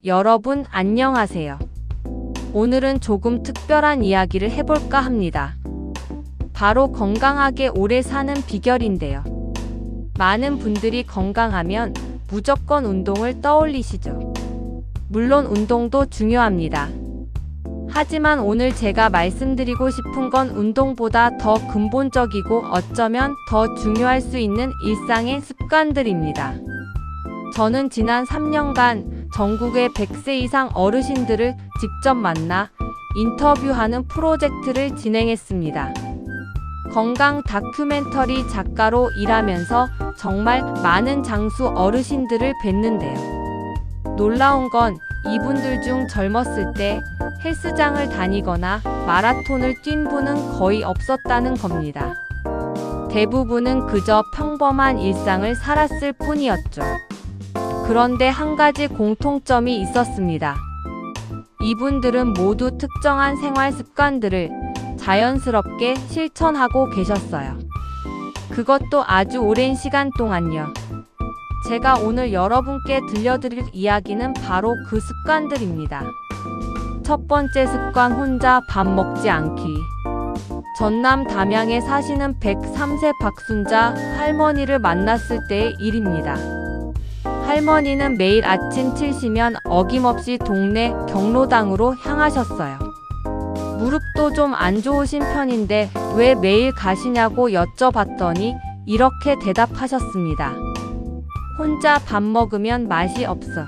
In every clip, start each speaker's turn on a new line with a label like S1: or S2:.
S1: 여러분 안녕하세요. 오늘은 조금 특별한 이야기를 해볼까 합니다. 바로 건강하게 오래 사는 비결인데요. 많은 분들이 건강하면 무조건 운동을 떠올리시죠. 물론 운동도 중요합니다. 하지만 오늘 제가 말씀드리고 싶은 건 운동보다 더 근본적이고 어쩌면 더 중요할 수 있는 일상의 습관들입니다. 저는 지난 3년간 전국의 100세 이상 어르신들을 직접 만나 인터뷰하는 프로젝트를 진행했습니다. 건강 다큐멘터리 작가로 일하면서 정말 많은 장수 어르신들을 뵀는데요. 놀라운 건 이분들 중 젊었을 때 헬스장을 다니거나 마라톤을 뛴 분은 거의 없었다는 겁니다. 대부분은 그저 평범한 일상을 살았을 뿐이었죠. 그런데 한 가지 공통점이 있었습니다. 이분들은 모두 특정한 생활 습관들을 자연스럽게 실천하고 계셨어요. 그것도 아주 오랜 시간 동안요. 제가 오늘 여러분께 들려드릴 이야기는 바로 그 습관들입니다. 첫 번째 습관, 혼자 밥 먹지 않기. 전남 담양에 사시는 103세 박순자 할머니를 만났을 때의 일입니다. 할머니는 매일 아침 7시면 어김없이 동네 경로당으로 향하셨어요. 무릎도 좀 안 좋으신 편인데 왜 매일 가시냐고 여쭤봤더니 이렇게 대답하셨습니다. 혼자 밥 먹으면 맛이 없어.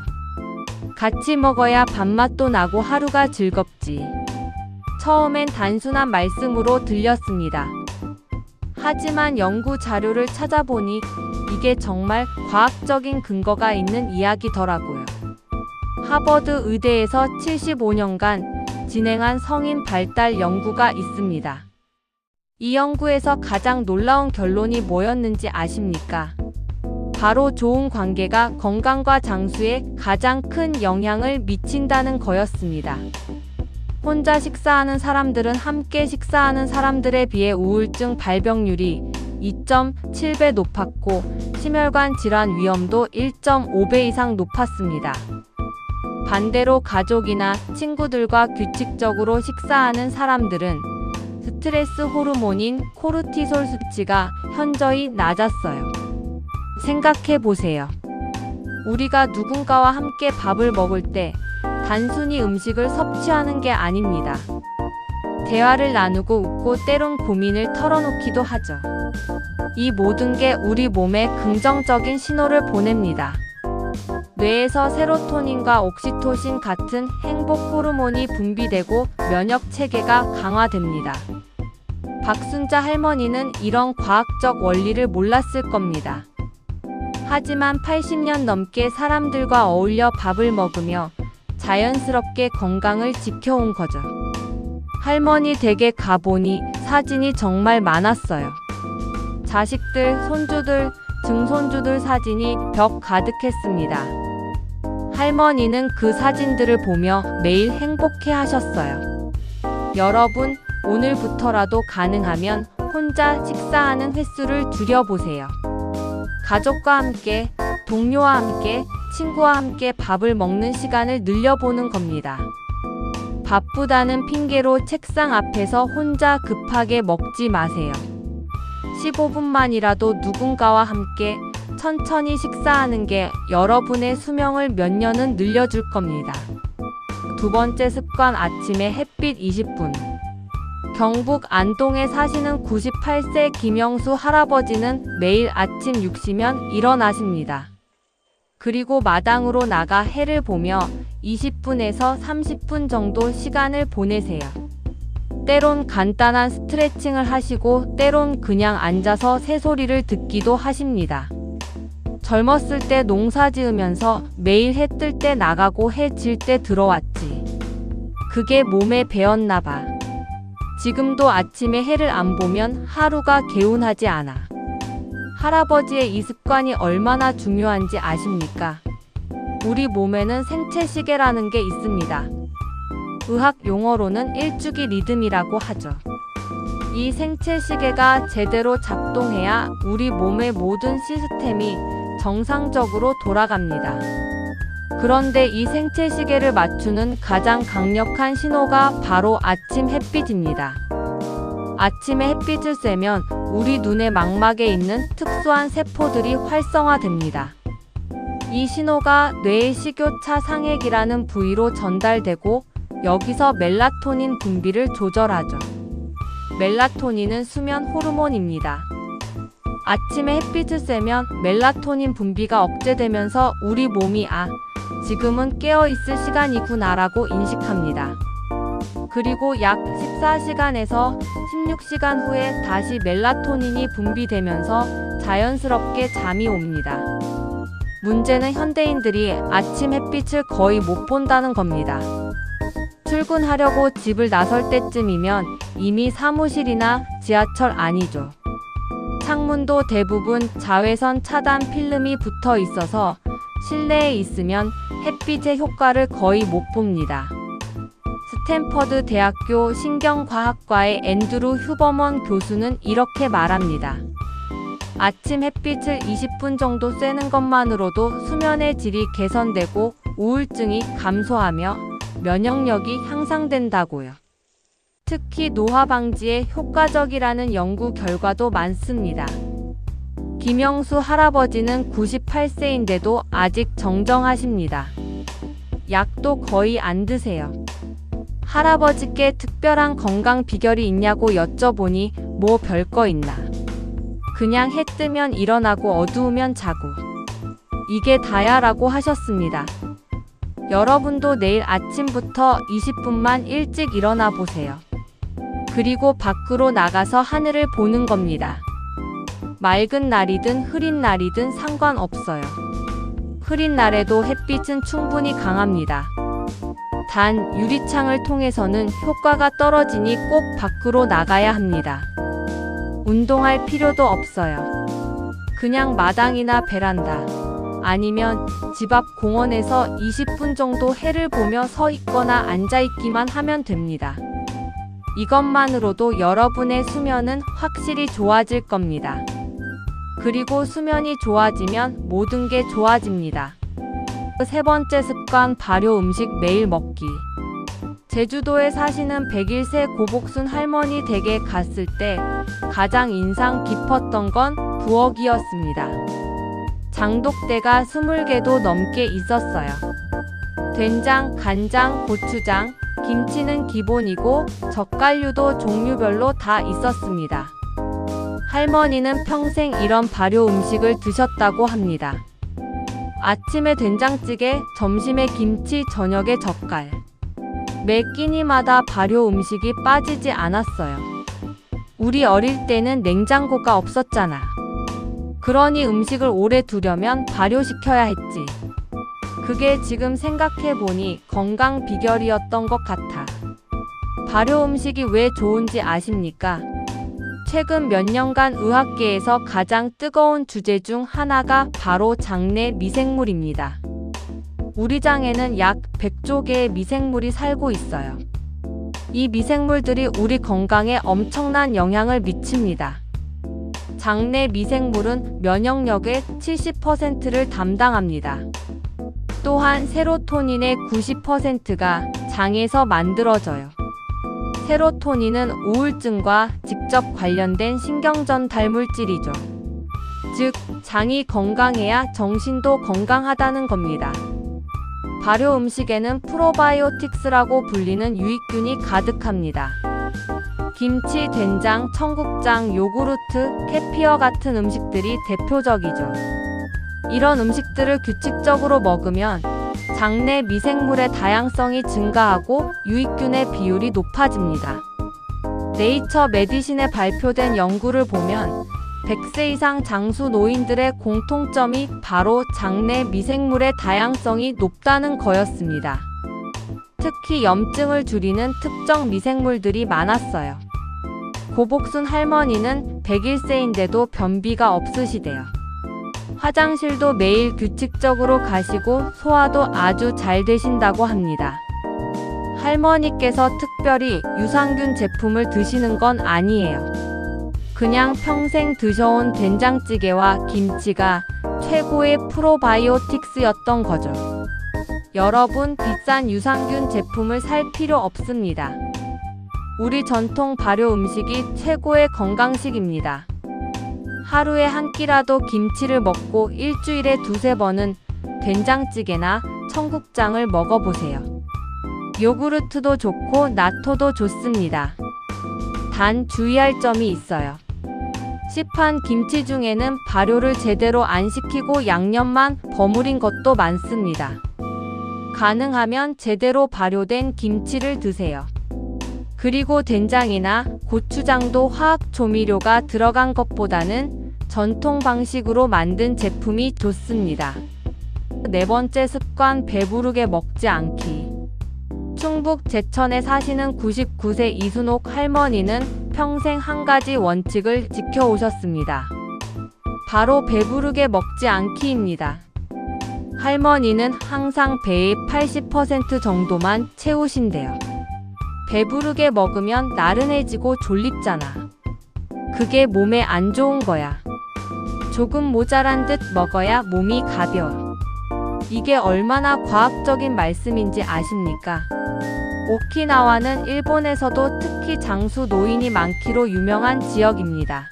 S1: 같이 먹어야 밥맛도 나고 하루가 즐겁지. 처음엔 단순한 말씀으로 들렸습니다. 하지만 연구 자료를 찾아보니 이게 정말 과학적인 근거가 있는 이야기더라고요. 하버드 의대에서 75년간 진행한 성인 발달 연구가 있습니다. 이 연구에서 가장 놀라운 결론이 뭐였는지 아십니까? 바로 좋은 관계가 건강과 장수에 가장 큰 영향을 미친다는 거였습니다. 혼자 식사하는 사람들은 함께 식사하는 사람들에 비해 우울증 발병률이 2.7배 높았고 심혈관 질환 위험도 1.5배 이상 높았습니다. 반대로 가족이나 친구들과 규칙적으로 식사하는 사람들은 스트레스 호르몬인 코르티솔 수치가 현저히 낮았어요. 생각해 보세요. 우리가 누군가와 함께 밥을 먹을 때 단순히 음식을 섭취하는 게 아닙니다. 대화를 나누고 웃고 때론 고민을 털어놓기도 하죠. 이 모든 게 우리 몸에 긍정적인 신호를 보냅니다. 뇌에서 세로토닌과 옥시토신 같은 행복 호르몬이 분비되고 면역 체계가 강화됩니다. 박순자 할머니는 이런 과학적 원리를 몰랐을 겁니다. 하지만 80년 넘게 사람들과 어울려 밥을 먹으며 자연스럽게 건강을 지켜온 거죠. 할머니 댁에 가보니 사진이 정말 많았어요. 자식들, 손주들, 증손주들 사진이 벽 가득했습니다. 할머니는 그 사진들을 보며 매일 행복해 하셨어요. 여러분, 오늘부터라도 가능하면 혼자 식사하는 횟수를 줄여보세요. 가족과 함께, 동료와 함께, 친구와 함께 밥을 먹는 시간을 늘려보는 겁니다. 바쁘다는 핑계로 책상 앞에서 혼자 급하게 먹지 마세요. 15분만이라도 누군가와 함께 천천히 식사하는 게 여러분의 수명을 몇 년은 늘려줄 겁니다. 두 번째 습관, 아침에 햇빛 20분. 경북 안동에 사시는 98세 김영수 할아버지는 매일 아침 6시면 일어나십니다. 그리고 마당으로 나가 해를 보며 20분에서 30분 정도 시간을 보내세요. 때론 간단한 스트레칭을 하시고 때론 그냥 앉아서 새소리를 듣기도 하십니다. 젊었을 때 농사 지으면서 매일 해 뜰 때 나가고 해 질 때 들어왔지. 그게 몸에 배었나 봐. 지금도 아침에 해를 안 보면 하루가 개운하지 않아. 할아버지의 이 습관이 얼마나 중요한지 아십니까? 우리 몸에는 생체시계라는 게 있습니다. 의학 용어로는 일주기 리듬이라고 하죠. 이 생체시계가 제대로 작동해야 우리 몸의 모든 시스템이 정상적으로 돌아갑니다. 그런데 이 생체 시계를 맞추는 가장 강력한 신호가 바로 아침 햇빛입니다. 아침에 햇빛을 쐬면 우리 눈의 망막에 있는 특수한 세포들이 활성화됩니다. 이 신호가 뇌의 식욕차 상액이라는 부위로 전달되고 여기서 멜라토닌 분비를 조절하죠. 멜라토닌은 수면 호르몬입니다. 아침에 햇빛을 쐬면 멜라토닌 분비가 억제되면서 우리 몸이 지금은 깨어있을 시간이구나라고 인식합니다. 그리고 약 14시간에서 16시간 후에 다시 멜라토닌이 분비되면서 자연스럽게 잠이 옵니다. 문제는 현대인들이 아침 햇빛을 거의 못 본다는 겁니다. 출근하려고 집을 나설 때쯤이면 이미 사무실이나 지하철 안이죠. 창문도 대부분 자외선 차단 필름이 붙어 있어서 실내에 있으면 햇빛의 효과를 거의 못 봅니다. 스탠퍼드 대학교 신경과학과의 앤드루 휴버먼 교수는 이렇게 말합니다. 아침 햇빛을 20분 정도 쐬는 것만으로도 수면의 질이 개선되고 우울증이 감소하며 면역력이 향상된다고요. 특히 노화 방지에 효과적이라는 연구 결과도 많습니다. 김영수 할아버지는 98세인데도 아직 정정하십니다. 약도 거의 안 드세요. 할아버지께 특별한 건강 비결이 있냐고 여쭤보니 뭐 별거 있나. 그냥 해 뜨면 일어나고 어두우면 자고. 이게 다야 라고 하셨습니다. 여러분도 내일 아침부터 20분만 일찍 일어나 보세요. 그리고 밖으로 나가서 하늘을 보는 겁니다. 맑은 날이든 흐린 날이든 상관없어요. 흐린 날에도 햇빛은 충분히 강합니다. 단 유리창을 통해서는 효과가 떨어지니 꼭 밖으로 나가야 합니다. 운동할 필요도 없어요. 그냥 마당이나 베란다 아니면 집 앞 공원에서 20분 정도 해를 보며 서 있거나 앉아 있기만 하면 됩니다. 이것만으로도 여러분의 수면은 확실히 좋아질 겁니다. 그리고 수면이 좋아지면 모든 게 좋아집니다. 세 번째 습관, 발효 음식 매일 먹기. 제주도에 사시는 101세 고복순 할머니 댁에 갔을 때 가장 인상 깊었던 건 부엌이었습니다. 장독대가 20개도 넘게 있었어요. 된장, 간장, 고추장, 김치는 기본이고 젓갈류도 종류별로 다 있었습니다. 할머니는 평생 이런 발효 음식을 드셨다고 합니다. 아침에 된장찌개, 점심에 김치, 저녁에 젓갈. 매 끼니마다 발효 음식이 빠지지 않았어요. 우리 어릴 때는 냉장고가 없었잖아. 그러니 음식을 오래 두려면 발효시켜야 했지. 그게 지금 생각해보니 건강 비결이었던 것 같아. 발효 음식이 왜 좋은지 아십니까? 최근 몇 년간 의학계에서 가장 뜨거운 주제 중 하나가 바로 장내 미생물입니다. 우리 장에는 약 100조 개의 미생물이 살고 있어요. 이 미생물들이 우리 건강에 엄청난 영향을 미칩니다. 장내 미생물은 면역력의 70%를 담당합니다. 또한 세로토닌의 90%가 장에서 만들어져요. 세로토닌은 우울증과 직접 관련된 신경전달 물질이죠. 즉, 장이 건강해야 정신도 건강하다는 겁니다. 발효 음식에는 프로바이오틱스라고 불리는 유익균이 가득합니다. 김치, 된장, 청국장, 요구르트, 캐피어 같은 음식들이 대표적이죠. 이런 음식들을 규칙적으로 먹으면 장내 미생물의 다양성이 증가하고 유익균의 비율이 높아집니다. 네이처 메디신에 발표된 연구를 보면 100세 이상 장수 노인들의 공통점이 바로 장내 미생물의 다양성이 높다는 거였습니다. 특히 염증을 줄이는 특정 미생물들이 많았어요. 고복순 할머니는 101세인데도 변비가 없으시대요. 화장실도 매일 규칙적으로 가시고 소화도 아주 잘 되신다고 합니다. 할머니께서 특별히 유산균 제품을 드시는 건 아니에요. 그냥 평생 드셔온 된장찌개와 김치가 최고의 프로바이오틱스였던 거죠. 여러분, 비싼 유산균 제품을 살 필요 없습니다. 우리 전통 발효 음식이 최고의 건강식입니다. 하루에 한 끼라도 김치를 먹고 일주일에 두세 번은 된장찌개나 청국장을 먹어보세요. 요구르트도 좋고 나토도 좋습니다. 단 주의할 점이 있어요. 시판 김치 중에는 발효를 제대로 안 시키고 양념만 버무린 것도 많습니다. 가능하면 제대로 발효된 김치를 드세요. 그리고 된장이나 고추장도 화학 조미료가 들어간 것보다는 전통 방식으로 만든 제품이 좋습니다. 네 번째 습관, 배부르게 먹지 않기. 충북 제천에 사시는 99세 이순옥 할머니는 평생 한 가지 원칙을 지켜오셨습니다. 바로 배부르게 먹지 않기입니다. 할머니는 항상 배의 80% 정도만 채우신대요. 배부르게 먹으면 나른해지고 졸립잖아. 그게 몸에 안 좋은 거야. 조금 모자란 듯 먹어야 몸이 가벼워. 이게 얼마나 과학적인 말씀인지 아십니까? 오키나와는 일본에서도 특히 장수 노인이 많기로 유명한 지역입니다.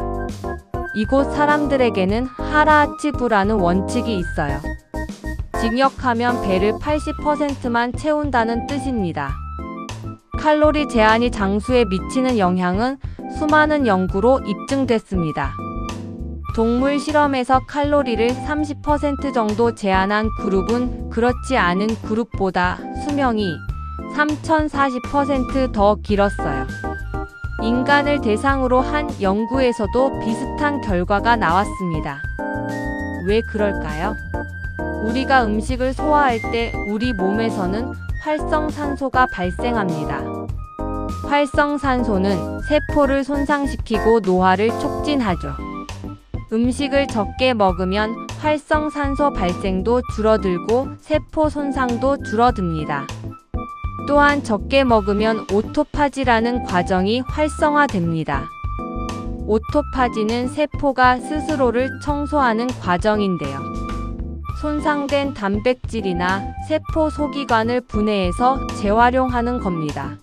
S1: 이곳 사람들에게는 하라하치부라는 원칙이 있어요. 징역하면 배를 80%만 채운다는 뜻입니다. 칼로리 제한이 장수에 미치는 영향은 수많은 연구로 입증됐습니다. 동물 실험에서 칼로리를 30% 정도 제한한 그룹은 그렇지 않은 그룹보다 수명이 3040% 더 길었어요. 인간을 대상으로 한 연구에서도 비슷한 결과가 나왔습니다. 왜 그럴까요? 우리가 음식을 소화할 때 우리 몸에서는 활성산소가 발생합니다. 활성산소는 세포를 손상시키고 노화를 촉진하죠. 음식을 적게 먹으면 활성산소 발생도 줄어들고 세포 손상도 줄어듭니다. 또한 적게 먹으면 오토파지라는 과정이 활성화됩니다. 오토파지는 세포가 스스로를 청소하는 과정인데요. 손상된 단백질이나 세포 소기관을 분해해서 재활용하는 겁니다.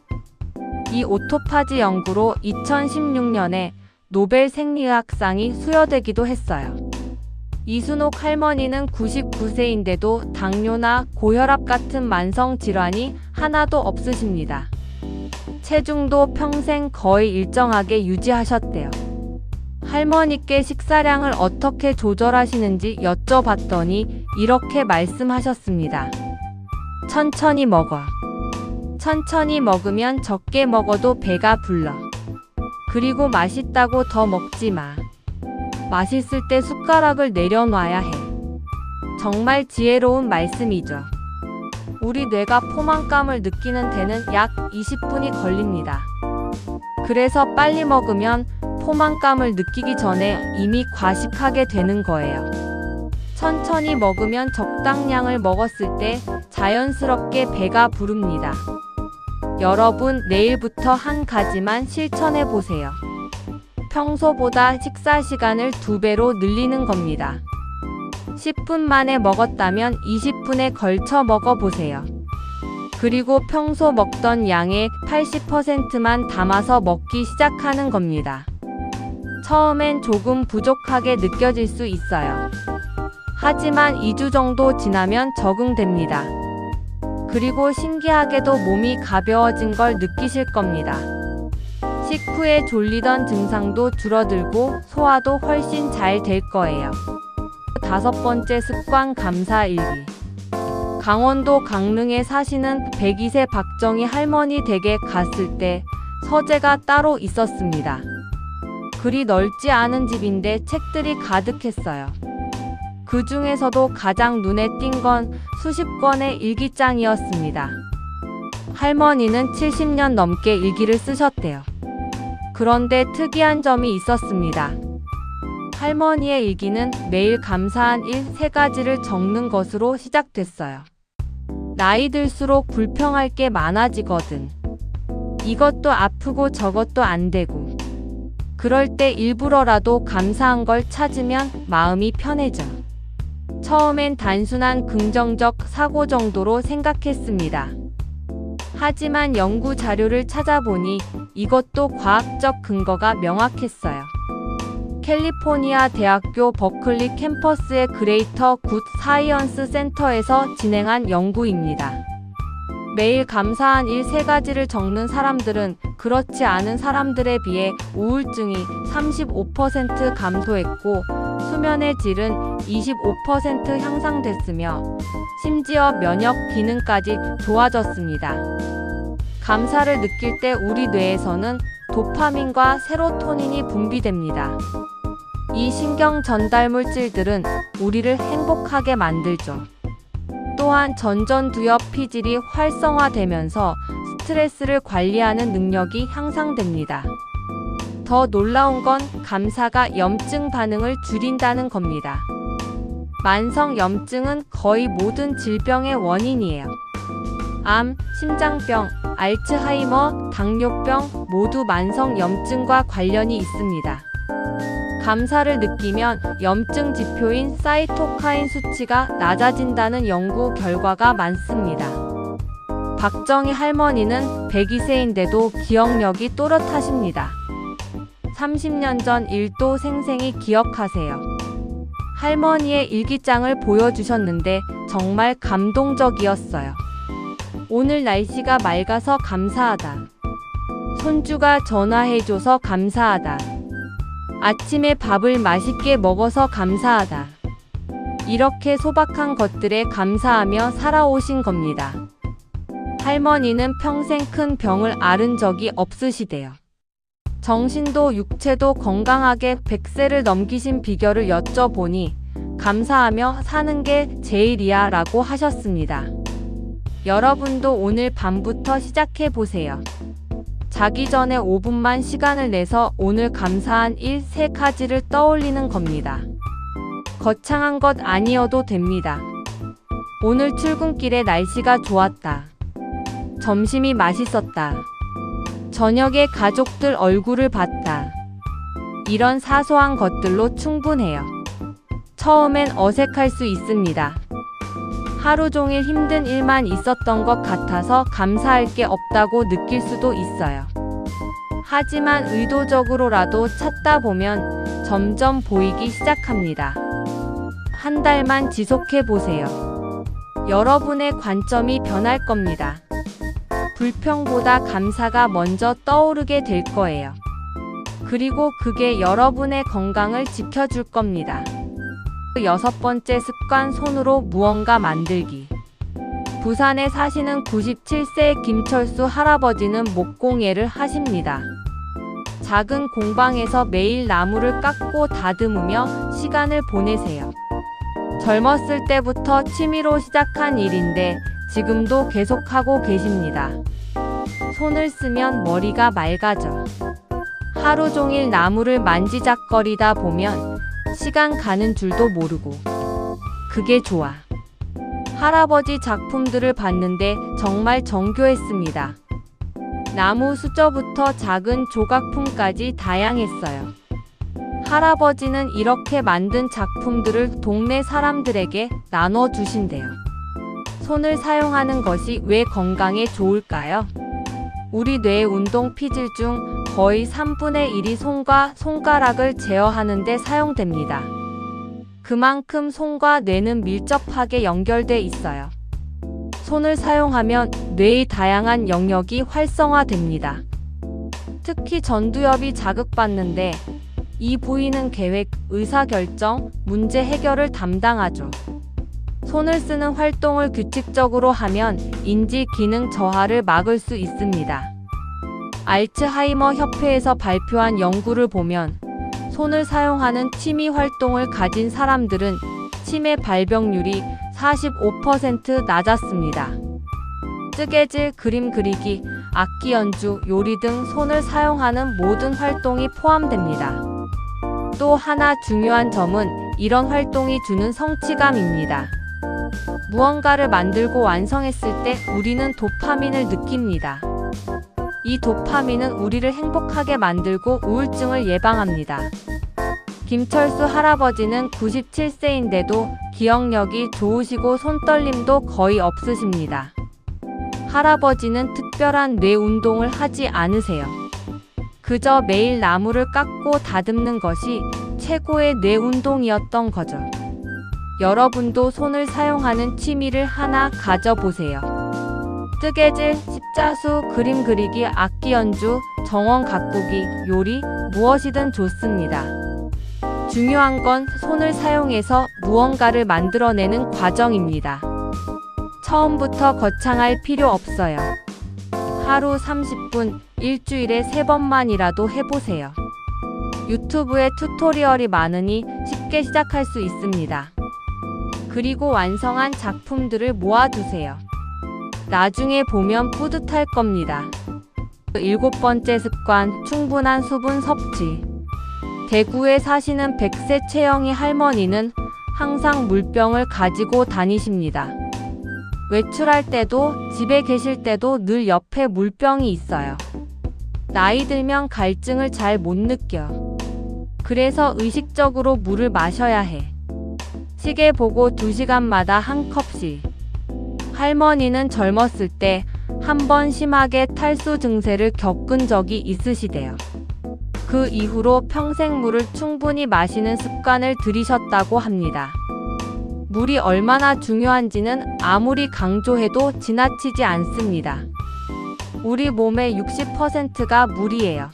S1: 이 오토파지 연구로 2016년에 노벨 생리의학상이 수여되기도 했어요. 이순옥 할머니는 99세인데도 당뇨나 고혈압 같은 만성 질환이 하나도 없으십니다. 체중도 평생 거의 일정하게 유지하셨대요. 할머니께 식사량을 어떻게 조절하시는지 여쭤봤더니 이렇게 말씀하셨습니다. 천천히 먹어. 천천히 먹으면 적게 먹어도 배가 불러. 그리고 맛있다고 더 먹지 마. 맛있을 때 숟가락을 내려놔야 해. 정말 지혜로운 말씀이죠. 우리 뇌가 포만감을 느끼는 데는 약 20분이 걸립니다. 그래서 빨리 먹으면 포만감을 느끼기 전에 이미 과식하게 되는 거예요. 천천히 먹으면 적당량을 먹었을 때 자연스럽게 배가 부릅니다. 여러분, 내일부터 한 가지만 실천해 보세요. 평소보다 식사 시간을 2배로 늘리는 겁니다. 10분 만에 먹었다면 20분에 걸쳐 먹어보세요. 그리고 평소 먹던 양의 80%만 담아서 먹기 시작하는 겁니다. 처음엔 조금 부족하게 느껴질 수 있어요. 하지만 2주 정도 지나면 적응됩니다. 그리고 신기하게도 몸이 가벼워진 걸 느끼실 겁니다. 식후에 졸리던 증상도 줄어들고 소화도 훨씬 잘 될 거예요. 5번째 습관, 감사일기. 강원도 강릉에 사시는 102세 박정희 할머니 댁에 갔을 때 서재가 따로 있었습니다. 그리 넓지 않은 집인데 책들이 가득했어요. 그 중에서도 가장 눈에 띈 건 수십 권의 일기장이었습니다. 할머니는 70년 넘게 일기를 쓰셨대요. 그런데 특이한 점이 있었습니다. 할머니의 일기는 매일 감사한 일 3가지를 적는 것으로 시작됐어요. 나이 들수록 불평할 게 많아지거든. 이것도 아프고 저것도 안 되고. 그럴 때 일부러라도 감사한 걸 찾으면 마음이 편해져. 처음엔 단순한 긍정적 사고 정도로 생각했습니다. 하지만 연구 자료를 찾아보니 이것도 과학적 근거가 명확했어요. 캘리포니아 대학교 버클리 캠퍼스의 그레이터 굿 사이언스 센터에서 진행한 연구입니다. 매일 감사한 일 3가지를 적는 사람들은 그렇지 않은 사람들에 비해 우울증이 35% 감소했고 수면의 질은 25% 향상됐으며 심지어 면역 기능까지 좋아졌습니다. 감사를 느낄 때 우리 뇌에서는 도파민과 세로토닌이 분비됩니다. 이 신경 전달 물질들은 우리를 행복하게 만들죠. 또한 전전두엽 피질이 활성화되면서 스트레스를 관리하는 능력이 향상됩니다. 더 놀라운 건 감사가 염증 반응을 줄인다는 겁니다. 만성 염증은 거의 모든 질병의 원인이에요. 암, 심장병, 알츠하이머, 당뇨병 모두 만성 염증과 관련이 있습니다. 감사를 느끼면 염증 지표인 사이토카인 수치가 낮아진다는 연구 결과가 많습니다. 박정희 할머니는 102세인데도 기억력이 또렷하십니다. 30년 전 일도 생생히 기억하세요. 할머니의 일기장을 보여주셨는데 정말 감동적이었어요. 오늘 날씨가 맑아서 감사하다. 손주가 전화해줘서 감사하다. 아침에 밥을 맛있게 먹어서 감사하다. 이렇게 소박한 것들에 감사하며 살아오신 겁니다. 할머니는 평생 큰 병을 앓은 적이 없으시대요. 정신도 육체도 건강하게 100세를 넘기신 비결을 여쭤보니 감사하며 사는 게 제일이야 라고 하셨습니다. 여러분도 오늘 밤부터 시작해보세요. 자기 전에 5분만 시간을 내서 오늘 감사한 일 3가지를 떠올리는 겁니다. 거창한 것 아니어도 됩니다. 오늘 출근길에 날씨가 좋았다. 점심이 맛있었다. 저녁에 가족들 얼굴을 봤다. 이런 사소한 것들로 충분해요. 처음엔 어색할 수 있습니다. 하루 종일 힘든 일만 있었던 것 같아서 감사할 게 없다고 느낄 수도 있어요. 하지만 의도적으로라도 찾다 보면 점점 보이기 시작합니다. 한 달만 지속해보세요. 여러분의 관점이 변할 겁니다. 불평보다 감사가 먼저 떠오르게 될 거예요. 그리고 그게 여러분의 건강을 지켜줄 겁니다. 6번째 습관, 손으로 무언가 만들기. 부산에 사시는 97세 김철수 할아버지는 목공예를 하십니다. 작은 공방에서 매일 나무를 깎고 다듬으며 시간을 보내세요. 젊었을 때부터 취미로 시작한 일인데 지금도 계속하고 계십니다. 손을 쓰면 머리가 맑아져. 하루 종일 나무를 만지작거리다 보면 시간 가는 줄도 모르고 그게 좋아. 할아버지 작품들을 봤는데 정말 정교했습니다. 나무 수저부터 작은 조각품까지 다양했어요. 할아버지는 이렇게 만든 작품들을 동네 사람들에게 나눠주신대요. 손을 사용하는 것이 왜 건강에 좋을까요? 우리 뇌 운동 피질 중 거의 3분의 1이 손과 손가락을 제어하는 데 사용됩니다. 그만큼 손과 뇌는 밀접하게 연결돼 있어요. 손을 사용하면 뇌의 다양한 영역이 활성화됩니다. 특히 전두엽이 자극받는데 이 부위는 계획, 의사결정, 문제 해결을 담당하죠. 손을 쓰는 활동을 규칙적으로 하면 인지 기능 저하를 막을 수 있습니다. 알츠하이머 협회에서 발표한 연구를 보면 손을 사용하는 취미 활동을 가진 사람들은 치매 발병률이 45% 낮았습니다. 뜨개질, 그림 그리기, 악기 연주, 요리 등 손을 사용하는 모든 활동이 포함됩니다. 또 하나 중요한 점은 이런 활동이 주는 성취감입니다. 무언가를 만들고 완성했을 때 우리는 도파민을 느낍니다. 이 도파민은 우리를 행복하게 만들고 우울증을 예방합니다. 김철수 할아버지는 97세인데도 기억력이 좋으시고 손떨림도 거의 없으십니다. 할아버지는 특별한 뇌 운동을 하지 않으세요. 그저 매일 나무를 깎고 다듬는 것이 최고의 뇌 운동이었던 거죠. 여러분도 손을 사용하는 취미를 하나 가져보세요. 뜨개질, 십자수, 그림 그리기, 악기 연주, 정원 가꾸기, 요리, 무엇이든 좋습니다. 중요한 건 손을 사용해서 무언가를 만들어내는 과정입니다. 처음부터 거창할 필요 없어요. 하루 30분, 일주일에 3번만이라도 해보세요. 유튜브에 튜토리얼이 많으니 쉽게 시작할 수 있습니다. 그리고 완성한 작품들을 모아두세요. 나중에 보면 뿌듯할 겁니다. 7번째 습관, 충분한 수분 섭취. 대구에 사시는 100세 최영희 할머니는 항상 물병을 가지고 다니십니다. 외출할 때도 집에 계실 때도 늘 옆에 물병이 있어요. 나이 들면 갈증을 잘 못 느껴. 그래서 의식적으로 물을 마셔야 해. 시계 보고 2시간마다 한 컵씩. 할머니는 젊었을 때 한 번 심하게 탈수 증세를 겪은 적이 있으시대요. 그 이후로 평생 물을 충분히 마시는 습관을 들이셨다고 합니다. 물이 얼마나 중요한지는 아무리 강조해도 지나치지 않습니다. 우리 몸의 60%가 물이에요.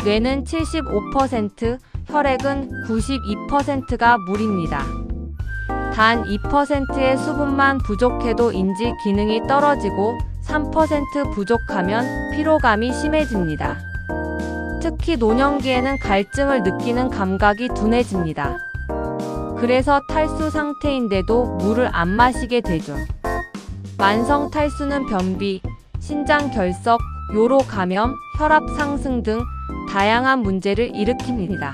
S1: 뇌는 75%, 혈액은 92%가 물입니다. 단 2%의 수분만 부족해도 인지 기능이 떨어지고 3% 부족하면 피로감이 심해집니다. 특히 노년기에는 갈증을 느끼는 감각이 둔해집니다. 그래서 탈수 상태인데도 물을 안 마시게 되죠. 만성 탈수는 변비, 신장 결석, 요로 감염, 혈압 상승 등 다양한 문제를 일으킵니다.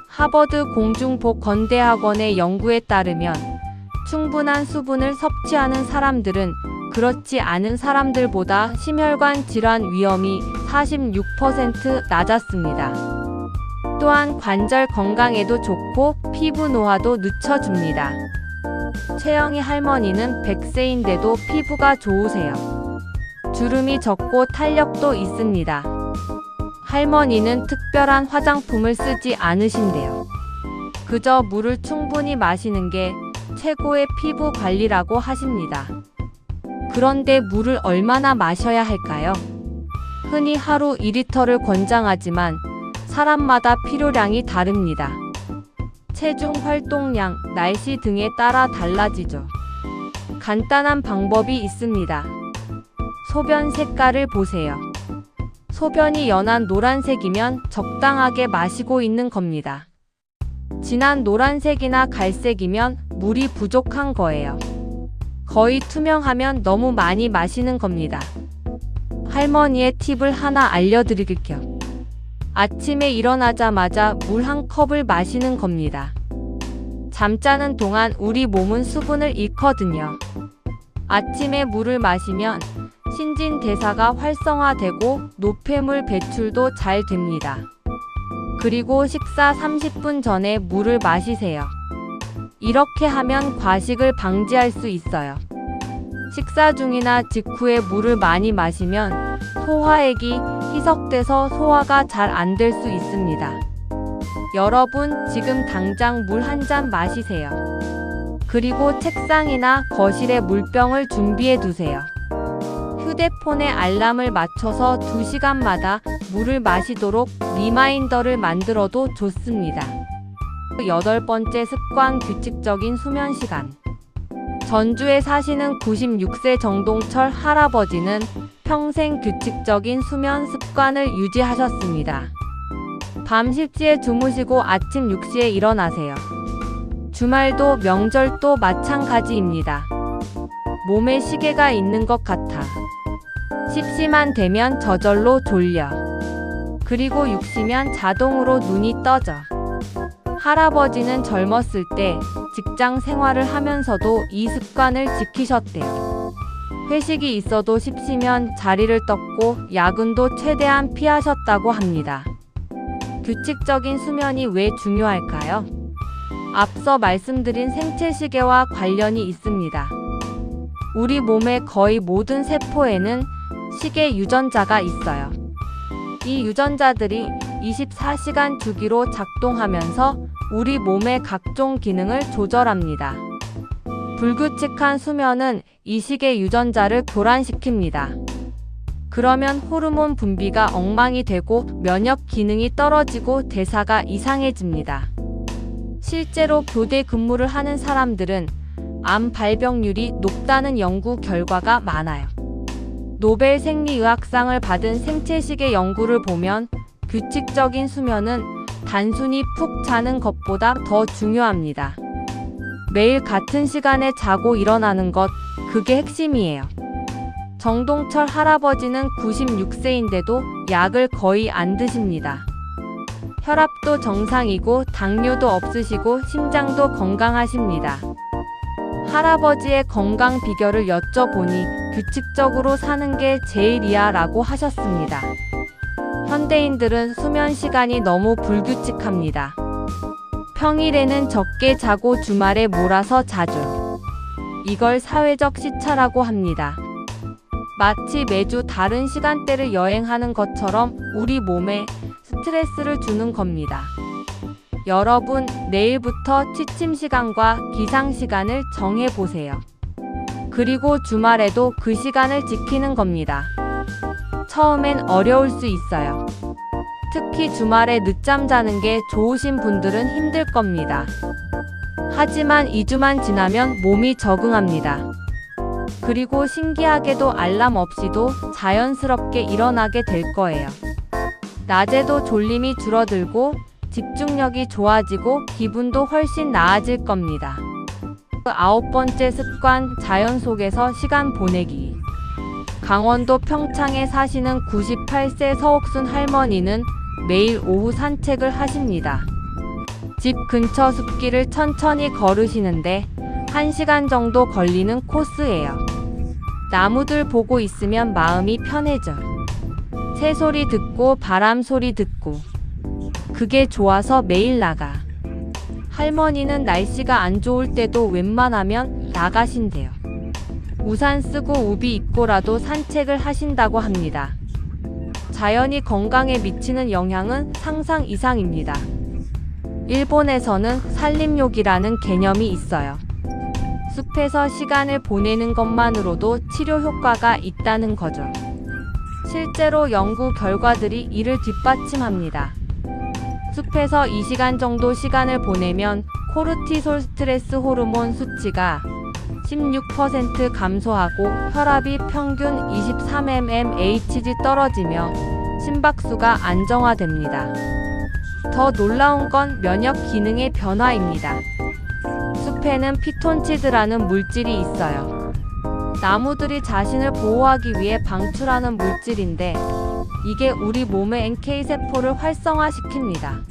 S1: 하버드 공중보건대학원의 연구에 따르면 충분한 수분을 섭취하는 사람들은 그렇지 않은 사람들보다 심혈관 질환 위험이 46% 낮았습니다. 또한 관절 건강에도 좋고 피부 노화도 늦춰줍니다. 최영희 할머니는 100세인데도 피부가 좋으세요. 주름이 적고 탄력도 있습니다. 할머니는 특별한 화장품을 쓰지 않으신대요. 그저 물을 충분히 마시는 게 최고의 피부 관리라고 하십니다. 그런데 물을 얼마나 마셔야 할까요? 흔히 하루 2리터를 권장하지만 사람마다 필요량이 다릅니다. 체중 활동량, 날씨 등에 따라 달라지죠. 간단한 방법이 있습니다. 소변 색깔을 보세요. 소변이 연한 노란색이면 적당하게 마시고 있는 겁니다. 진한 노란색이나 갈색이면 물이 부족한 거예요. 거의 투명하면 너무 많이 마시는 겁니다. 할머니의 팁을 하나 알려드릴게요. 아침에 일어나자마자 물 한 컵을 마시는 겁니다. 잠자는 동안 우리 몸은 수분을 잃거든요. 아침에 물을 마시면 신진대사가 활성화되고 노폐물 배출도 잘 됩니다. 그리고 식사 30분 전에 물을 마시세요. 이렇게 하면 과식을 방지할 수 있어요. 식사 중이나 직후에 물을 많이 마시면 소화액이 희석돼서 소화가 잘 안 될 수 있습니다. 여러분, 지금 당장 물 한 잔 마시세요. 그리고 책상이나 거실에 물병을 준비해 두세요. 휴대폰에 알람을 맞춰서 2시간마다 물을 마시도록 리마인더를 만들어도 좋습니다. 8번째 습관, 규칙적인 수면 시간. 전주에 사시는 96세 정동철 할아버지는 평생 규칙적인 수면 습관을 유지하셨습니다. 밤 10시에 주무시고 아침 6시에 일어나세요. 주말도 명절도 마찬가지입니다. 몸에 시계가 있는 것 같아. 10시만 되면 저절로 졸려. 그리고 6시면 자동으로 눈이 떠져. 할아버지는 젊었을 때 직장 생활을 하면서도 이 습관을 지키셨대요. 회식이 있어도 10시면 자리를 떴고 야근도 최대한 피하셨다고 합니다. 규칙적인 수면이 왜 중요할까요? 앞서 말씀드린 생체 시계와 관련이 있습니다. 우리 몸의 거의 모든 세포에는 시계 유전자가 있어요. 이 유전자들이 24시간 주기로 작동하면서 우리 몸의 각종 기능을 조절합니다. 불규칙한 수면은 이 시계 유전자를 교란시킵니다. 그러면 호르몬 분비가 엉망이 되고 면역 기능이 떨어지고 대사가 이상해집니다. 실제로 교대 근무를 하는 사람들은 암 발병률이 높다는 연구 결과가 많아요. 노벨 생리의학상을 받은 생체시계 연구를 보면 규칙적인 수면은 단순히 푹 자는 것보다 더 중요합니다. 매일 같은 시간에 자고 일어나는 것, 그게 핵심이에요. 정동철 할아버지는 96세인데도 약을 거의 안 드십니다. 혈압도 정상이고 당뇨도 없으시고 심장도 건강하십니다. 할아버지의 건강 비결을 여쭤보니 규칙적으로 사는 게 제일이야 라고 하셨습니다. 현대인들은 수면 시간이 너무 불규칙합니다. 평일에는 적게 자고 주말에 몰아서 자죠. 이걸 사회적 시차라고 합니다. 마치 매주 다른 시간대를 여행하는 것처럼 우리 몸에 스트레스를 주는 겁니다. 여러분, 내일부터 취침 시간과 기상 시간을 정해보세요. 그리고 주말에도 그 시간을 지키는 겁니다. 처음엔 어려울 수 있어요. 특히 주말에 늦잠 자는 게 좋으신 분들은 힘들 겁니다. 하지만 2주만 지나면 몸이 적응합니다. 그리고 신기하게도 알람 없이도 자연스럽게 일어나게 될 거예요. 낮에도 졸림이 줄어들고 집중력이 좋아지고 기분도 훨씬 나아질 겁니다. 9번째 습관, 자연 속에서 시간 보내기. 강원도 평창에 사시는 98세 서옥순 할머니는 매일 오후 산책을 하십니다. 집 근처 숲길을 천천히 걸으시는데 1시간 정도 걸리는 코스예요. 나무들 보고 있으면 마음이 편해져. 새소리 듣고 바람 소리 듣고. 그게 좋아서 매일 나가. 할머니는 날씨가 안 좋을 때도 웬만하면 나가신대요. 우산 쓰고 우비 입고라도 산책을 하신다고 합니다. 자연이 건강에 미치는 영향은 상상 이상입니다. 일본에서는 산림욕이라는 개념이 있어요. 숲에서 시간을 보내는 것만으로도 치료 효과가 있다는 거죠. 실제로 연구 결과들이 이를 뒷받침합니다. 숲에서 2시간 정도 시간을 보내면 코르티솔 스트레스 호르몬 수치가 16% 감소하고 혈압이 평균 23mmHg 떨어지며 심박수가 안정화됩니다. 더 놀라운 건 면역 기능의 변화입니다. 숲에는 피톤치드라는 물질이 있어요. 나무들이 자신을 보호하기 위해 방출하는 물질인데 이게 우리 몸의 NK세포를 활성화시킵니다.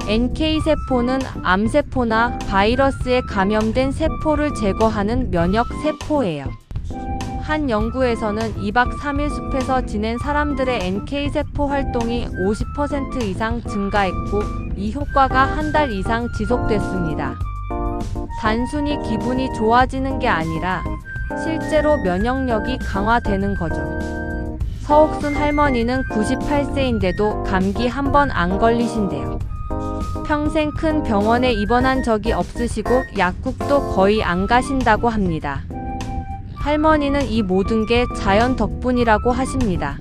S1: NK세포는 암세포나 바이러스에 감염된 세포를 제거하는 면역세포예요. 한 연구에서는 2박 3일 숲에서 지낸 사람들의 NK세포 활동이 50% 이상 증가했고 이 효과가 한 달 이상 지속됐습니다. 단순히 기분이 좋아지는 게 아니라 실제로 면역력이 강화되는 거죠. 서옥순 할머니는 98세인데도 감기 한 번 안 걸리신대요. 평생 큰 병원에 입원한 적이 없으시고 약국도 거의 안 가신다고 합니다. 할머니는 이 모든 게 자연 덕분이라고 하십니다.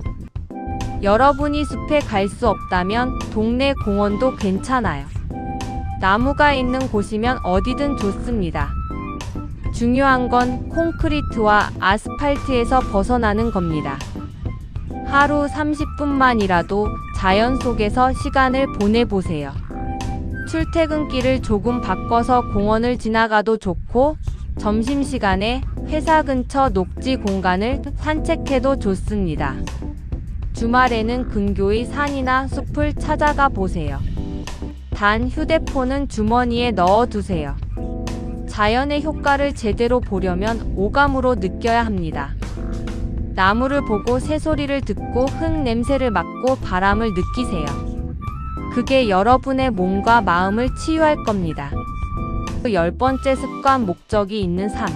S1: 여러분이 숲에 갈 수 없다면 동네 공원도 괜찮아요. 나무가 있는 곳이면 어디든 좋습니다. 중요한 건 콘크리트와 아스팔트에서 벗어나는 겁니다. 하루 30분만이라도 자연 속에서 시간을 보내보세요. 출퇴근길을 조금 바꿔서 공원을 지나가도 좋고 점심시간에 회사 근처 녹지 공간을 산책해도 좋습니다. 주말에는 근교의 산이나 숲을 찾아가 보세요. 단 휴대폰은 주머니에 넣어두세요. 자연의 효과를 제대로 보려면 오감으로 느껴야 합니다. 나무를 보고 새소리를 듣고 흙 냄새를 맡고 바람을 느끼세요. 그게 여러분의 몸과 마음을 치유할 겁니다. 10번째 습관 목적이 있는 삶.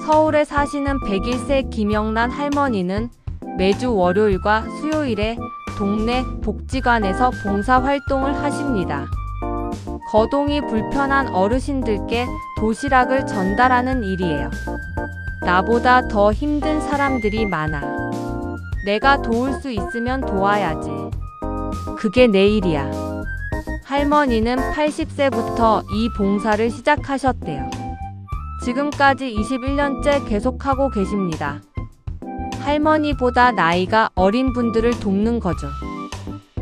S1: 서울에 사시는 101세 김영란 할머니는 매주 월요일과 수요일에 동네 복지관에서 봉사활동을 하십니다. 거동이 불편한 어르신들께 도시락을 전달하는 일이에요. 나보다 더 힘든 사람들이 많아. 내가 도울 수 있으면 도와야지. 그게 내 일이야. 할머니는 80세부터 이 봉사를 시작하셨대요. 지금까지 21년째 계속하고 계십니다. 할머니보다 나이가 어린 분들을 돕는 거죠.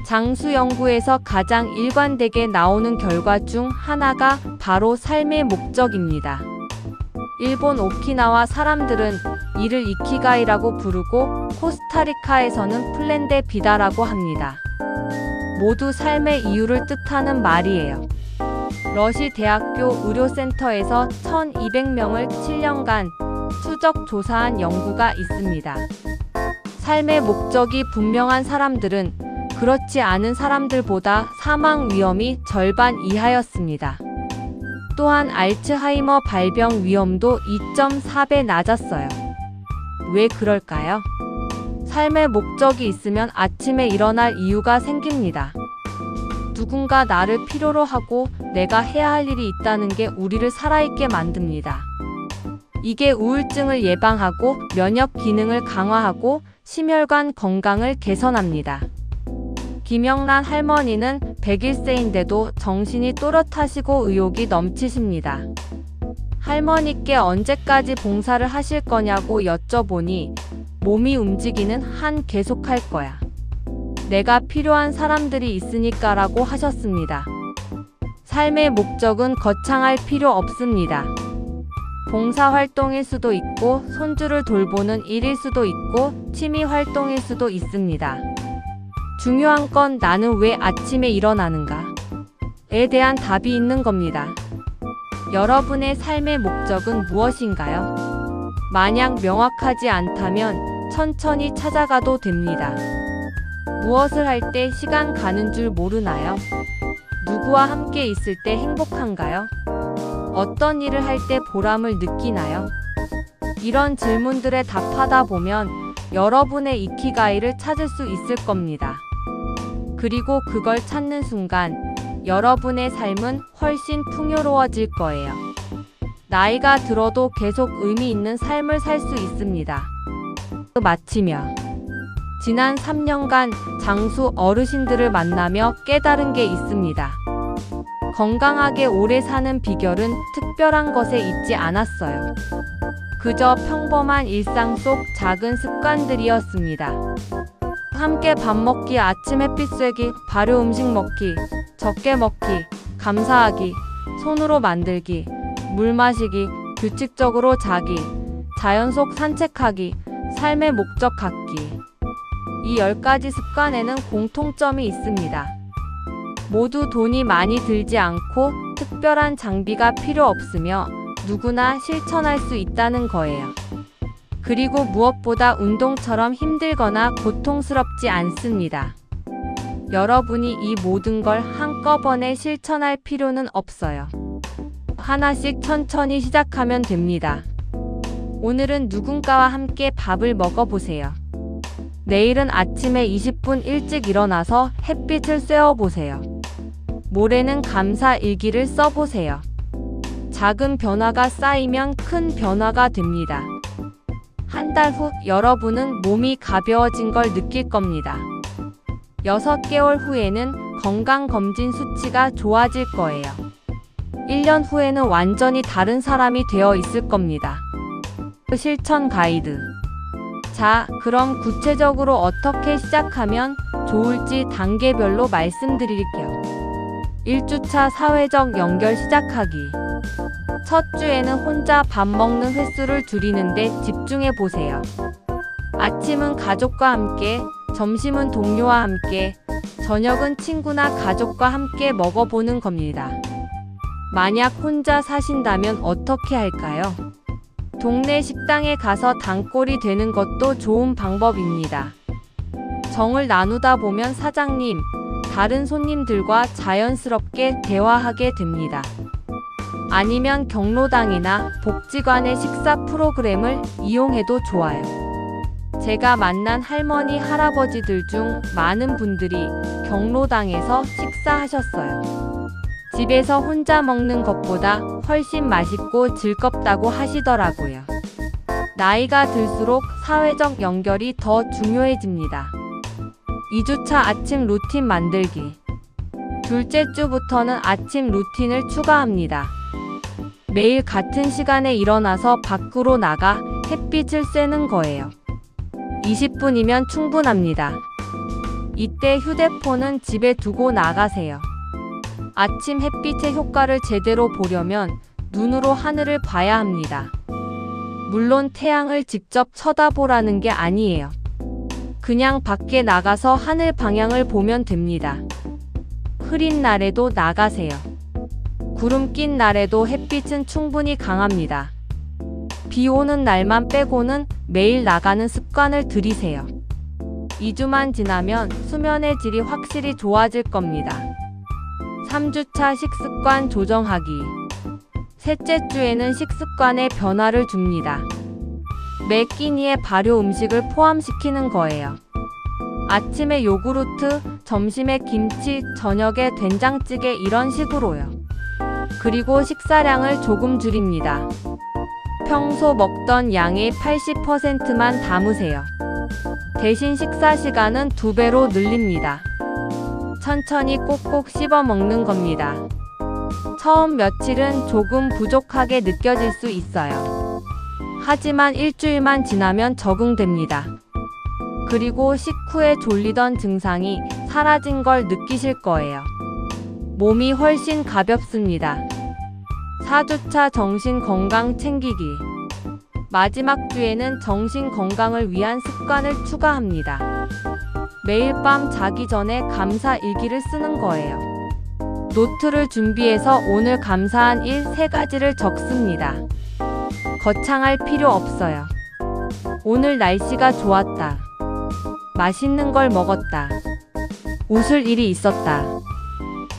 S1: 장수 연구에서 가장 일관되게 나오는 결과 중 하나가 바로 삶의 목적입니다. 일본 오키나와 사람들은 이를 이키가이라고 부르고 코스타리카에서는 플랜 데 비다라고 합니다. 모두 삶의 이유를 뜻하는 말이에요. 러시 대학교 의료센터에서 1200명을 7년간 추적 조사한 연구가 있습니다. 삶의 목적이 분명한 사람들은 그렇지 않은 사람들보다 사망 위험이 절반 이하였습니다. 또한 알츠하이머 발병 위험도 2.4배 낮았어요. 왜 그럴까요? 삶의 목적이 있으면 아침에 일어날 이유가 생깁니다. 누군가 나를 필요로 하고 내가 해야 할 일이 있다는 게 우리를 살아있게 만듭니다. 이게 우울증을 예방하고 면역 기능을 강화하고 심혈관 건강을 개선합니다. 김영란 할머니는 101세인데도 정신이 또렷하시고 의욕이 넘치십니다. 할머니께 언제까지 봉사를 하실 거냐고 여쭤보니 몸이 움직이는 한 계속할 거야. 내가 필요한 사람들이 있으니까 라고 하셨습니다. 삶의 목적은 거창할 필요 없습니다. 봉사활동일 수도 있고 손주를 돌보는 일일 수도 있고 취미활동일 수도 있습니다. 중요한 건 나는 왜 아침에 일어나는가? 에 대한 답이 있는 겁니다. 여러분의 삶의 목적은 무엇인가요? 만약 명확하지 않다면 천천히 찾아가도 됩니다. 무엇을 할 때 시간 가는 줄 모르나요? 누구와 함께 있을 때 행복한가요? 어떤 일을 할 때 보람을 느끼나요? 이런 질문들에 답하다 보면 여러분의 이키가이를 찾을 수 있을 겁니다. 그리고 그걸 찾는 순간 여러분의 삶은 훨씬 풍요로워질 거예요. 나이가 들어도 계속 의미 있는 삶을 살 수 있습니다. 마치며 지난 3년간 장수 어르신들을 만나며 깨달은 게 있습니다. 건강하게 오래 사는 비결은 특별한 것에 있지 않았어요. 그저 평범한 일상 속 작은 습관들이었습니다. 함께 밥 먹기, 아침 햇빛 쐬기, 발효 음식 먹기, 적게 먹기, 감사하기, 손으로 만들기, 물 마시기, 규칙적으로 자기, 자연 속 산책하기, 삶의 목적 갖기. 이 10가지 습관에는 공통점이 있습니다. 모두 돈이 많이 들지 않고 특별한 장비가 필요 없으며 누구나 실천할 수 있다는 거예요. 그리고 무엇보다 운동처럼 힘들거나 고통스럽지 않습니다. 여러분이 이 모든 걸 한꺼번에 실천할 필요는 없어요. 하나씩 천천히 시작하면 됩니다. 오늘은 누군가와 함께 밥을 먹어보세요. 내일은 아침에 20분 일찍 일어나서 햇빛을 쐬어보세요. 모레는 감사 일기를 써보세요. 작은 변화가 쌓이면 큰 변화가 됩니다. 한 달 후 여러분은 몸이 가벼워진 걸 느낄 겁니다. 6개월 후에는 건강검진 수치가 좋아질 거예요. 1년 후에는 완전히 다른 사람이 되어 있을 겁니다. 실천 가이드. 자, 그럼 구체적으로 어떻게 시작하면 좋을지 단계별로 말씀드릴게요. 1주차 사회적 연결 시작하기. 첫 주에는 혼자 밥 먹는 횟수를 줄이는데 집중해 보세요. 아침은 가족과 함께, 점심은 동료와 함께, 저녁은 친구나 가족과 함께 먹어보는 겁니다. 만약 혼자 사신다면 어떻게 할까요? 동네 식당에 가서 단골이 되는 것도 좋은 방법입니다. 정을 나누다 보면 사장님, 다른 손님들과 자연스럽게 대화하게 됩니다. 아니면 경로당이나 복지관의 식사 프로그램을 이용해도 좋아요. 제가 만난 할머니, 할아버지들 중 많은 분들이 경로당에서 식사하셨어요. 집에서 혼자 먹는 것보다 훨씬 맛있고 즐겁다고 하시더라고요. 나이가 들수록 사회적 연결이 더 중요해집니다. 2주차 아침 루틴 만들기. 둘째 주부터는 아침 루틴을 추가합니다. 매일 같은 시간에 일어나서 밖으로 나가 햇빛을 쐬는 거예요. 20분이면 충분합니다. 이때 휴대폰은 집에 두고 나가세요. 아침 햇빛의 효과를 제대로 보려면 눈으로 하늘을 봐야 합니다. 물론 태양을 직접 쳐다보라는 게 아니에요. 그냥 밖에 나가서 하늘 방향을 보면 됩니다. 흐린 날에도 나가세요. 구름 낀 날에도 햇빛은 충분히 강합니다. 비 오는 날만 빼고는 매일 나가는 습관을 들이세요. 2주만 지나면 수면의 질이 확실히 좋아질 겁니다. 3주차 식습관 조정하기. 셋째 주에는 식습관에 변화를 줍니다. 매 끼니에 발효 음식을 포함시키는 거예요. 아침에 요구르트, 점심에 김치, 저녁에 된장찌개 이런 식으로요. 그리고 식사량을 조금 줄입니다. 평소 먹던 양의 80%만 담으세요. 대신 식사 시간은 2배로 늘립니다. 천천히 꼭꼭 씹어 먹는 겁니다. 처음 며칠은 조금 부족하게 느껴질 수 있어요. 하지만 일주일만 지나면 적응됩니다. 그리고 식후에 졸리던 증상이 사라진 걸 느끼실 거예요. 몸이 훨씬 가볍습니다. 4주차 정신 건강 챙기기. 마지막 주에는 정신 건강을 위한 습관을 추가합니다. 매일 밤 자기 전에 감사 일기를 쓰는 거예요. 노트를 준비해서 오늘 감사한 일 3가지를 적습니다. 거창할 필요 없어요. 오늘 날씨가 좋았다. 맛있는 걸 먹었다. 웃을 일이 있었다.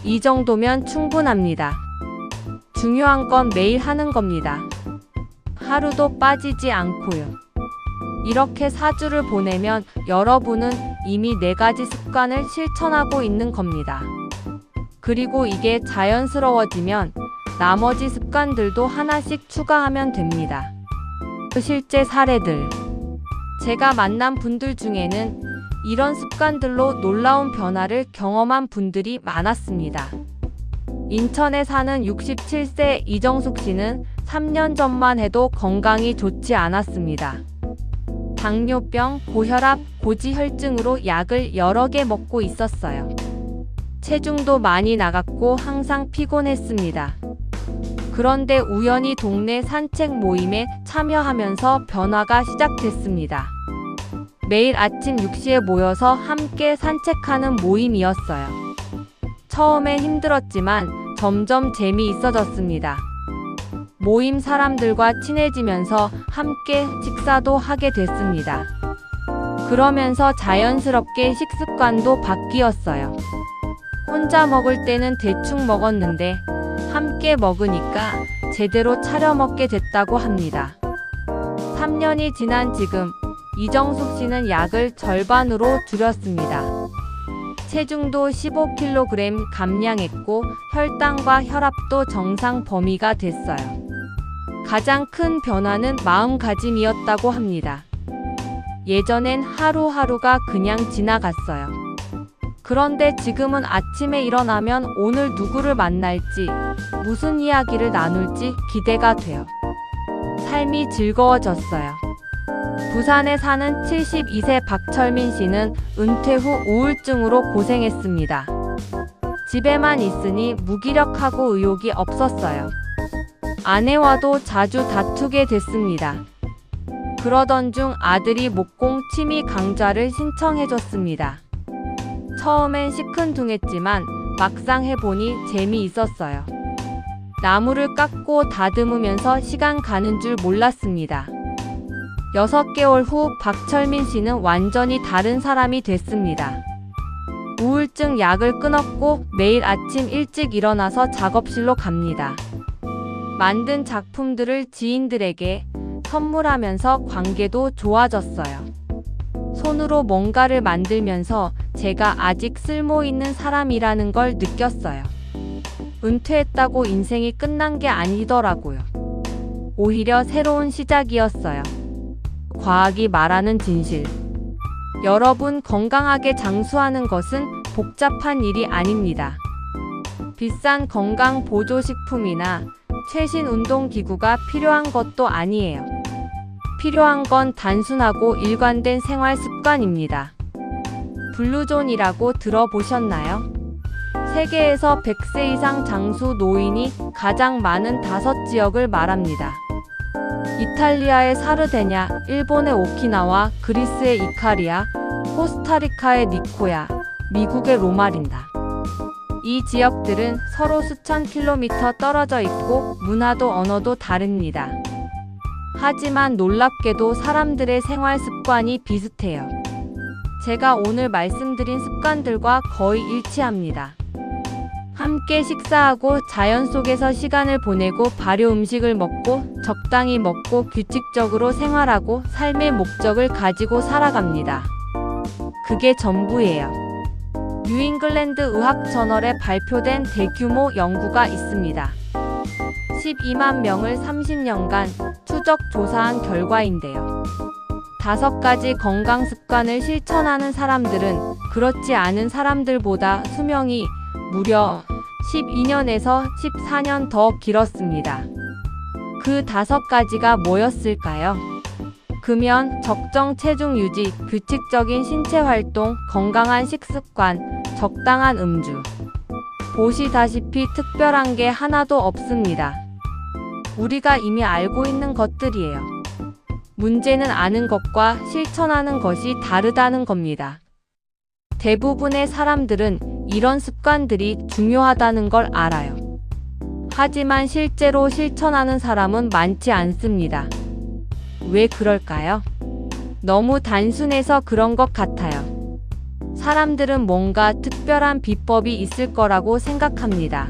S1: 이 정도면 충분합니다. 중요한 건 매일 하는 겁니다. 하루도 빠지지 않고요. 이렇게 4주를 보내면 여러분은 이미 4가지 습관을 실천하고 있는 겁니다. 그리고 이게 자연스러워지면 나머지 습관들도 하나씩 추가하면 됩니다. 실제 사례들. 제가 만난 분들 중에는 이런 습관들로 놀라운 변화를 경험한 분들이 많았습니다. 인천에 사는 67세 이정숙 씨는 3년 전만 해도 건강이 좋지 않았습니다. 당뇨병, 고혈압, 고지혈증으로 약을 여러 개 먹고 있었어요. 체중도 많이 나갔고 항상 피곤했습니다. 그런데 우연히 동네 산책 모임에 참여하면서 변화가 시작됐습니다. 매일 아침 6시에 모여서 함께 산책하는 모임이었어요. 처음에 힘들었지만 점점 재미있어졌습니다. 모임 사람들과 친해지면서 함께 식사도 하게 됐습니다. 그러면서 자연스럽게 식습관도 바뀌었어요. 혼자 먹을 때는 대충 먹었는데 함께 먹으니까 제대로 차려 먹게 됐다고 합니다. 3년이 지난 지금 이정숙 씨는 약을 절반으로 줄였습니다. 체중도 15kg 감량했고 혈당과 혈압도 정상 범위가 됐어요. 가장 큰 변화는 마음가짐이었다고 합니다. 예전엔 하루하루가 그냥 지나갔어요. 그런데 지금은 아침에 일어나면 오늘 누구를 만날지, 무슨 이야기를 나눌지 기대가 돼요. 삶이 즐거워졌어요. 부산에 사는 72세 박철민 씨는 은퇴 후 우울증으로 고생했습니다. 집에만 있으니 무기력하고 의욕이 없었어요. 아내와도 자주 다투게 됐습니다. 그러던 중 아들이 목공 취미 강좌를 신청해줬습니다. 처음엔 시큰둥했지만 막상 해보니 재미있었어요. 나무를 깎고 다듬으면서 시간 가는 줄 몰랐습니다. 6개월 후 박철민 씨는 완전히 다른 사람이 됐습니다. 우울증 약을 끊었고 매일 아침 일찍 일어나서 작업실로 갑니다. 만든 작품들을 지인들에게 선물하면서 관계도 좋아졌어요. 손으로 뭔가를 만들면서 제가 아직 쓸모 있는 사람이라는 걸 느꼈어요. 은퇴했다고 인생이 끝난 게 아니더라고요. 오히려 새로운 시작이었어요. 과학이 말하는 진실. 여러분, 건강하게 장수하는 것은 복잡한 일이 아닙니다. 비싼 건강 보조식품이나 최신 운동기구가 필요한 것도 아니에요. 필요한 건 단순하고 일관된 생활 습관입니다. 블루존이라고 들어보셨나요? 세계에서 100세 이상 장수 노인이 가장 많은 5지역을 말합니다. 이탈리아의 사르데냐, 일본의 오키나와, 그리스의 이카리아, 코스타리카의 니코야, 미국의 로마린다. 이 지역들은 서로 수천 킬로미터 떨어져 있고 문화도 언어도 다릅니다. 하지만 놀랍게도 사람들의 생활 습관이 비슷해요. 제가 오늘 말씀드린 습관들과 거의 일치합니다. 함께 식사하고 자연 속에서 시간을 보내고 발효 음식을 먹고 적당히 먹고 규칙적으로 생활하고 삶의 목적을 가지고 살아갑니다. 그게 전부예요. 뉴잉글랜드 의학저널에 발표된 대규모 연구가 있습니다. 12만 명을 30년간 추적 조사한 결과인데요. 5가지 건강 습관을 실천하는 사람들은 그렇지 않은 사람들보다 수명이 무려 12년에서 14년 더 길었습니다. 그 5가지가 뭐였을까요? 금연, 적정 체중 유지, 규칙적인 신체 활동, 건강한 식습관, 적당한 음주. 보시다시피 특별한 게 하나도 없습니다. 우리가 이미 알고 있는 것들이에요. 문제는 아는 것과 실천하는 것이 다르다는 겁니다. 대부분의 사람들은 이런 습관들이 중요하다는 걸 알아요. 하지만 실제로 실천하는 사람은 많지 않습니다. 왜 그럴까요? 너무 단순해서 그런 것 같아요. 사람들은 뭔가 특별한 비법이 있을 거라고 생각합니다.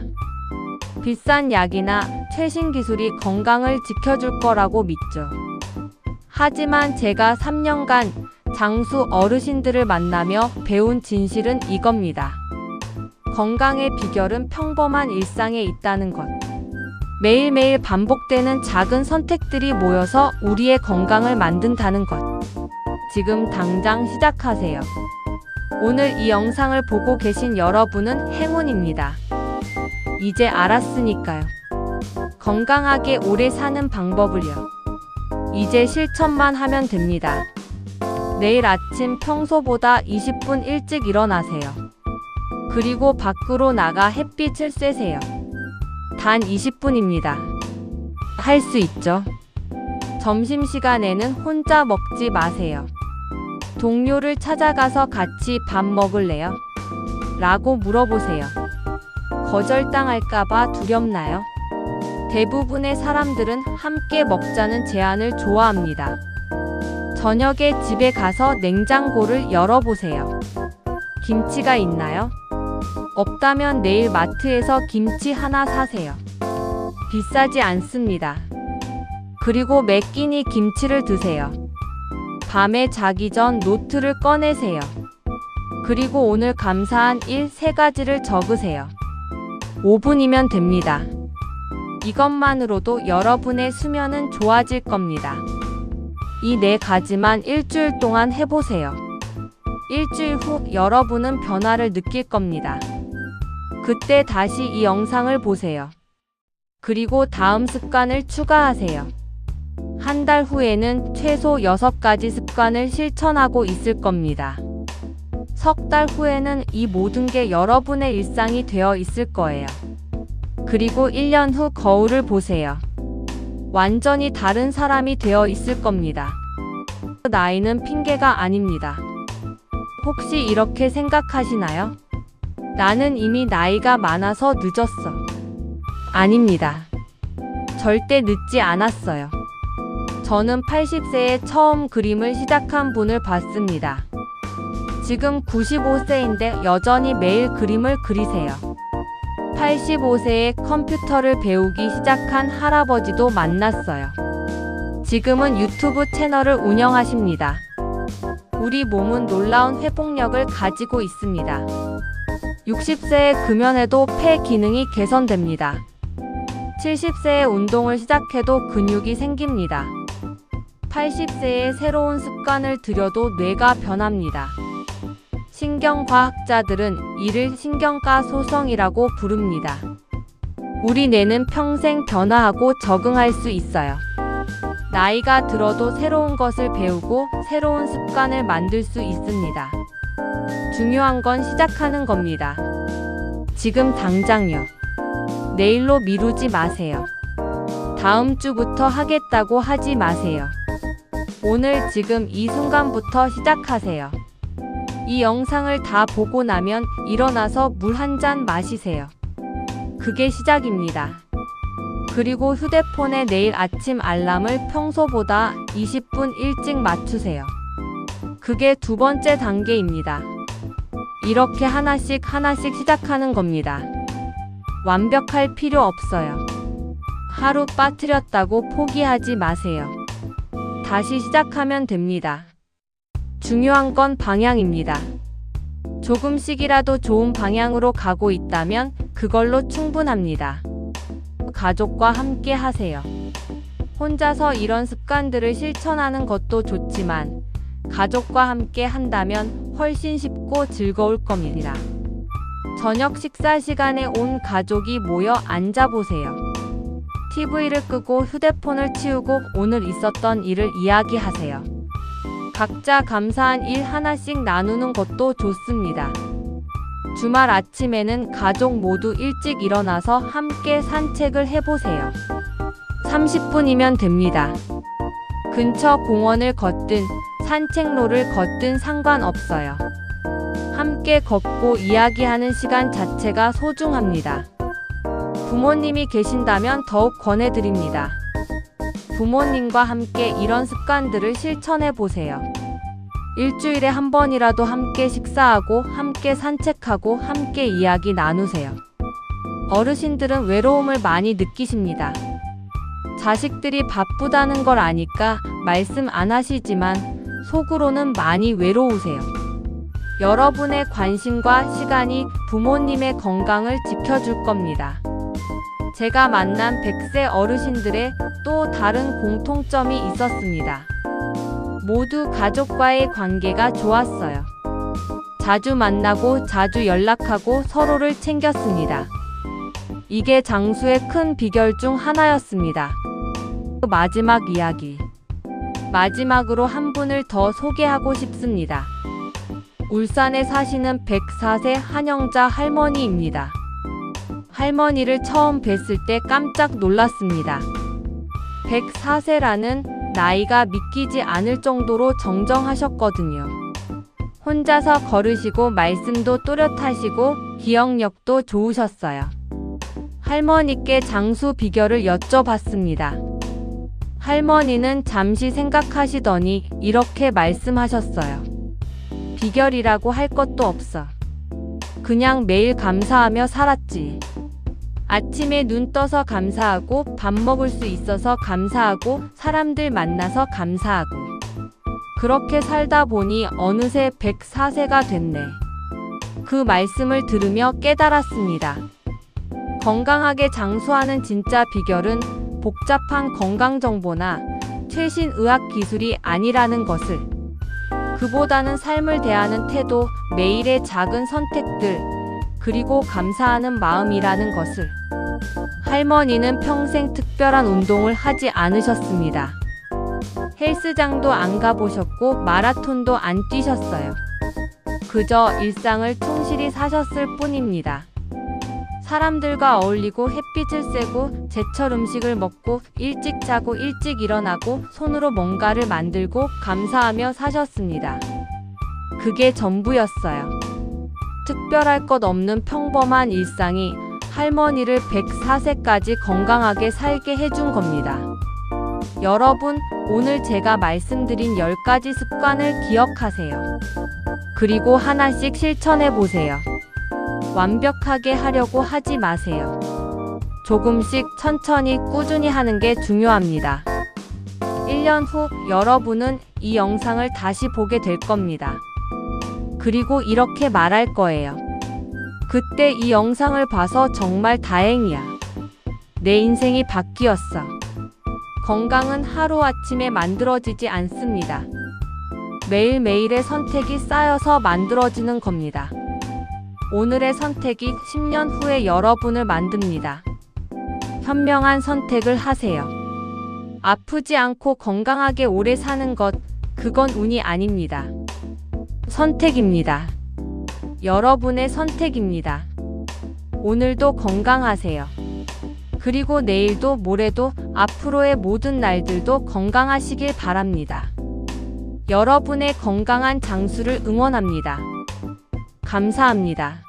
S1: 비싼 약이나 최신 기술이 건강을 지켜줄 거라고 믿죠. 하지만 제가 3년간 장수 어르신들을 만나며 배운 진실은 이겁니다. 건강의 비결은 평범한 일상에 있다는 것. 매일매일 반복되는 작은 선택들이 모여서 우리의 건강을 만든다는 것. 지금 당장 시작하세요. 오늘 이 영상을 보고 계신 여러분은 행운입니다. 이제 알았으니까요. 건강하게 오래 사는 방법을요. 이제 실천만 하면 됩니다. 내일 아침 평소보다 20분 일찍 일어나세요. 그리고 밖으로 나가 햇빛을 쐬세요. 단 20분입니다. 할 수 있죠? 점심시간에는 혼자 먹지 마세요. 동료를 찾아가서 같이 밥 먹을래요? 라고 물어보세요. 거절당할까봐 두렵나요? 대부분의 사람들은 함께 먹자는 제안을 좋아합니다. 저녁에 집에 가서 냉장고를 열어보세요. 김치가 있나요? 없다면 내일 마트에서 김치 하나 사세요. 비싸지 않습니다. 그리고 매 끼니 김치를 드세요. 밤에 자기 전 노트를 꺼내세요. 그리고 오늘 감사한 일 3가지를 적으세요. 5분이면 됩니다. 이것만으로도 여러분의 수면은 좋아질 겁니다. 이 4가지만 일주일 동안 해보세요. 일주일 후 여러분은 변화를 느낄 겁니다. 그때 다시 이 영상을 보세요. 그리고 다음 습관을 추가하세요. 한 달 후에는 최소 6가지 습관을 실천하고 있을 겁니다. 석 달 후에는 이 모든 게 여러분의 일상이 되어 있을 거예요. 그리고 1년 후 거울을 보세요. 완전히 다른 사람이 되어 있을 겁니다. 나이는 핑계가 아닙니다. 혹시 이렇게 생각하시나요? 나는 이미 나이가 많아서 늦었어. 아닙니다. 절대 늦지 않았어요. 저는 80세에 처음 그림을 시작한 분을 봤습니다. 지금 95세인데 여전히 매일 그림을 그리세요. 85세에 컴퓨터를 배우기 시작한 할아버지도 만났어요. 지금은 유튜브 채널을 운영하십니다. 우리 몸은 놀라운 회복력을 가지고 있습니다. 60세에 금연해도 폐 기능이 개선됩니다. 70세에 운동을 시작해도 근육이 생깁니다. 80세에 새로운 습관을 들여도 뇌가 변합니다. 신경과학자들은 이를 신경가 소성이라고 부릅니다. 우리 뇌는 평생 변화하고 적응할 수 있어요. 나이가 들어도 새로운 것을 배우고 새로운 습관을 만들 수 있습니다. 중요한 건 시작하는 겁니다. 지금 당장요. 내일로 미루지 마세요. 다음 주부터 하겠다고 하지 마세요. 오늘 지금 이 순간부터 시작하세요. 이 영상을 다 보고 나면 일어나서 물 한 잔 마시세요. 그게 시작입니다. 그리고 휴대폰에 내일 아침 알람을 평소보다 20분 일찍 맞추세요. 그게 두 번째 단계입니다. 이렇게 하나씩 시작하는 겁니다. 완벽할 필요 없어요. 하루 빠뜨렸다고 포기하지 마세요. 다시 시작하면 됩니다. 중요한 건 방향입니다. 조금씩이라도 좋은 방향으로 가고 있다면 그걸로 충분합니다. 가족과 함께 하세요. 혼자서 이런 습관들을 실천하는 것도 좋지만 가족과 함께 한다면 훨씬 쉽고 즐거울 겁니다. 저녁 식사 시간에 온 가족이 모여 앉아보세요. TV를 끄고 휴대폰을 치우고 오늘 있었던 일을 이야기하세요. 각자 감사한 일 하나씩 나누는 것도 좋습니다. 주말 아침에는 가족 모두 일찍 일어나서 함께 산책을 해보세요. 30분이면 됩니다. 근처 공원을 걷든 산책로를 걷든 상관없어요. 함께 걷고 이야기하는 시간 자체가 소중합니다. 부모님이 계신다면 더욱 권해드립니다. 부모님과 함께 이런 습관들을 실천해 보세요. 일주일에 한 번이라도 함께 식사하고 함께 산책하고 함께 이야기 나누세요. 어르신들은 외로움을 많이 느끼십니다. 자식들이 바쁘다는 걸 아니까 말씀 안 하시지만 속으로는 많이 외로우세요. 여러분의 관심과 시간이 부모님의 건강을 지켜줄 겁니다. 제가 만난 100세 어르신들의 또 다른 공통점이 있었습니다. 모두 가족과의 관계가 좋았어요. 자주 만나고 자주 연락하고 서로를 챙겼습니다. 이게 장수의 큰 비결 중 하나였습니다. 마지막 이야기. 마지막으로 한 분을 더 소개하고 싶습니다. 울산에 사시는 104세 한영자 할머니입니다. 할머니를 처음 뵀을 때 깜짝 놀랐습니다. 104세라는 나이가 믿기지 않을 정도로 정정하셨거든요. 혼자서 걸으시고 말씀도 또렷하시고 기억력도 좋으셨어요. 할머니께 장수 비결을 여쭤봤습니다. 할머니는 잠시 생각하시더니 이렇게 말씀하셨어요. 비결이라고 할 것도 없어. 그냥 매일 감사하며 살았지. 아침에 눈 떠서 감사하고 밥 먹을 수 있어서 감사하고 사람들 만나서 감사하고 그렇게 살다 보니 어느새 104세가 됐네. 그 말씀을 들으며 깨달았습니다. 건강하게 장수하는 진짜 비결은 복잡한 건강정보나 최신 의학 기술이 아니라는 것을, 그보다는 삶을 대하는 태도, 매일의 작은 선택들, 그리고 감사하는 마음이라는 것을. 할머니는 평생 특별한 운동을 하지 않으셨습니다. 헬스장도 안 가보셨고 마라톤도 안 뛰셨어요. 그저 일상을 충실히 사셨을 뿐입니다. 사람들과 어울리고 햇빛을 쐬고 제철 음식을 먹고 일찍 자고 일찍 일어나고 손으로 뭔가를 만들고 감사하며 사셨습니다. 그게 전부였어요. 특별할 것 없는 평범한 일상이 할머니를 104세까지 건강하게 살게 해준 겁니다. 여러분, 오늘 제가 말씀드린 10가지 습관을 기억하세요. 그리고 하나씩 실천해 보세요. 완벽하게 하려고 하지 마세요. 조금씩 천천히 꾸준히 하는 게 중요합니다. 1년 후 여러분은 이 영상을 다시 보게 될 겁니다. 그리고 이렇게 말할 거예요. 그때 이 영상을 봐서 정말 다행이야. 내 인생이 바뀌었어. 건강은 하루아침에 만들어지지 않습니다. 매일매일의 선택이 쌓여서 만들어지는 겁니다. 오늘의 선택이 10년 후에 여러분을 만듭니다. 현명한 선택을 하세요. 아프지 않고 건강하게 오래 사는 것, 그건 운이 아닙니다. 선택입니다. 여러분의 선택입니다. 오늘도 건강하세요. 그리고 내일도 모레도 앞으로의 모든 날들도 건강하시길 바랍니다. 여러분의 건강한 장수를 응원합니다. 감사합니다.